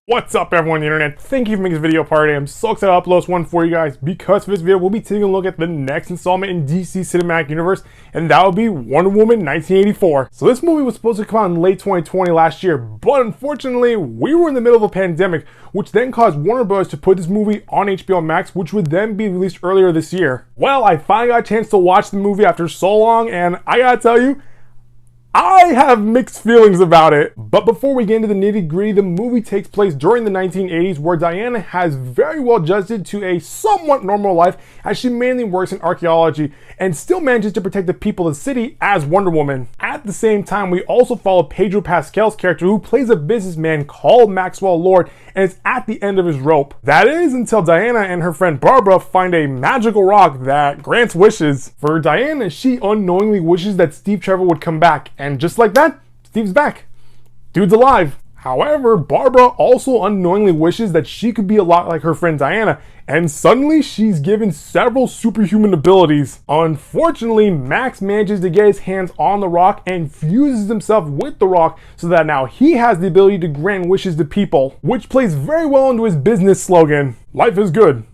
What's up everyone on the internet? Thank you for making this video part. I'm so excited to upload this one for you guys because for this video we'll be taking a look at the next installment in DC Cinematic Universe, and that will be Wonder Woman 1984. So this movie was supposed to come out in late 2020 last year, but unfortunately we were in the middle of a pandemic, which then caused Warner Bros. To put this movie on HBO Max, which would then be released earlier this year. Well, I finally got a chance to watch the movie after so long, and I gotta tell you, I have mixed feelings about it. But before we get into the nitty-gritty, the movie takes place during the 1980s, where Diana has very well adjusted to a somewhat normal life as she mainly works in archaeology and still manages to protect the people of the city as Wonder Woman. At the same time, we also follow Pedro Pascal's character, who plays a businessman called Maxwell Lord and is at the end of his rope. That is until Diana and her friend Barbara find a magical rock that grants wishes. For Diana, she unknowingly wishes that Steve Trevor would come back, and just like that, Steve's back. Dude's alive. However, Barbara also unknowingly wishes that she could be a lot like her friend Diana, and suddenly she's given several superhuman abilities. Unfortunately, Max manages to get his hands on the rock and fuses himself with the rock so that now he has the ability to grant wishes to people, which plays very well into his business slogan, "Life is good,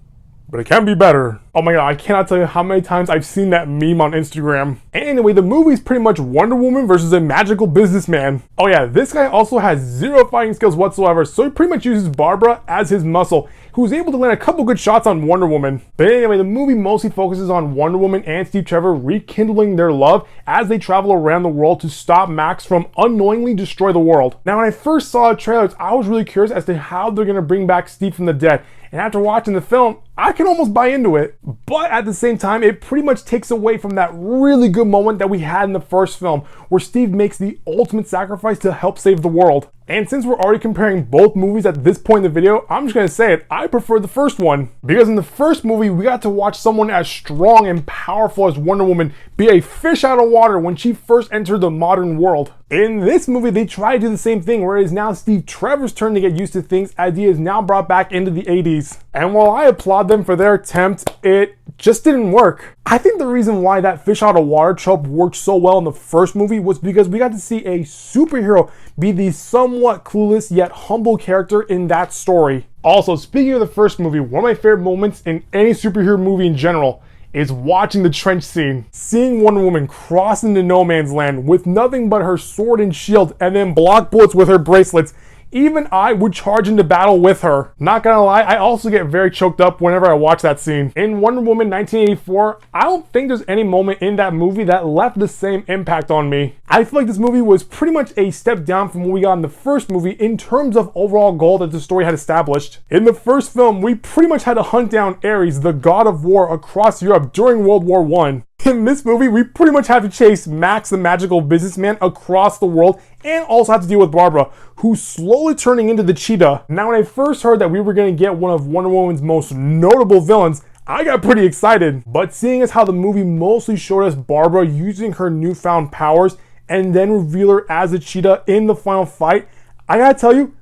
but it can be better." Oh my god, I cannot tell you how many times I've seen that meme on Instagram. Anyway, the movie is pretty much Wonder Woman versus a magical businessman. Oh yeah, this guy also has zero fighting skills whatsoever, so he pretty much uses Barbara as his muscle, who's able to land a couple good shots on Wonder Woman. But anyway, the movie mostly focuses on Wonder Woman and Steve Trevor rekindling their love as they travel around the world to stop Max from unknowingly destroy the world. Now, when I first saw the trailers, I was really curious as to how they're gonna bring back Steve from the dead. And after watching the film, I can almost buy into it. But at the same time, it pretty much takes away from that really good moment that we had in the first film, where Steve makes the ultimate sacrifice to help save the world. And since we're already comparing both movies at this point in the video, I'm just gonna say it, I prefer the first one. Because in the first movie, we got to watch someone as strong and powerful as Wonder Woman be a fish out of water when she first entered the modern world. In this movie, they try to do the same thing, where it is now Steve Trevor's turn to get used to things as he is now brought back into the 80s. And while I applaud them for their attempt, it just didn't work. I think the reason why that fish out of water trope worked so well in the first movie was because we got to see a superhero be the somewhat clueless yet humble character in that story. Also, speaking of the first movie, one of my favorite moments in any superhero movie in general is watching the trench scene. Seeing Wonder Woman cross into no man's land with nothing but her sword and shield and then block bullets with her bracelets. Even I would charge into battle with her. Not gonna lie, I also get very choked up whenever I watch that scene. In Wonder Woman 1984, I don't think there's any moment in that movie that left the same impact on me. I feel like this movie was pretty much a step down from what we got in the first movie in terms of overall goal that the story had established. In the first film, we pretty much had to hunt down Ares, the god of war, across Europe during World War I. In this movie, we pretty much have to chase Max, the magical businessman, across the world, and also have to deal with Barbara, who's slowly turning into the cheetah. Now, when I first heard that we were going to get one of Wonder Woman's most notable villains, I got pretty excited. But seeing as how the movie mostly showed us Barbara using her newfound powers and then reveal her as a cheetah in the final fight, I gotta tell you,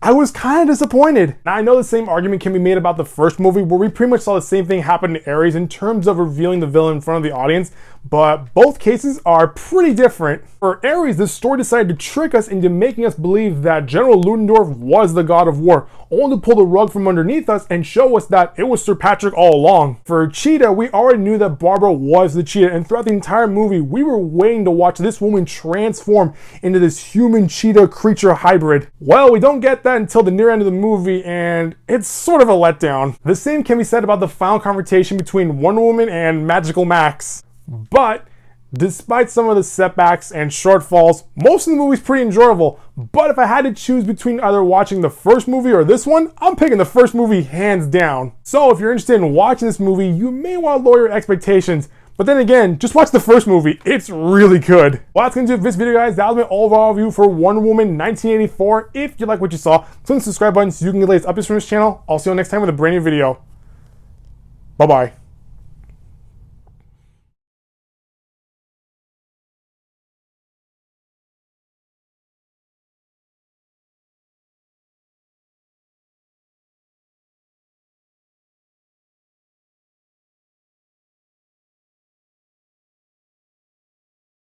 I was kind of disappointed. Now, I know the same argument can be made about the first movie, where we pretty much saw the same thing happen to Ares in terms of revealing the villain in front of the audience, but both cases are pretty different. For Ares, the story decided to trick us into making us believe that General Ludendorff was the god of war, only to pull the rug from underneath us and show us that it was Sir Patrick all along. For Cheetah, we already knew that Barbara was the cheetah, and throughout the entire movie, we were waiting to watch this woman transform into this human cheetah creature hybrid. Well, we don't get that until the near end of the movie, and it's sort of a letdown. The same can be said about the final confrontation between Wonder Woman and Magical Max. But despite some of the setbacks and shortfalls, most of the movie's pretty enjoyable. But if I had to choose between either watching the first movie or this one, I'm picking the first movie hands down. So if you're interested in watching this movie, you may want to lower your expectations. But then again, just watch the first movie. It's really good. Well, that's going to do it for this video, guys. That was my overall review for Wonder Woman 1984. If you like what you saw, click the subscribe button so you can get the latest updates from this channel. I'll see you next time with a brand new video. Bye-bye.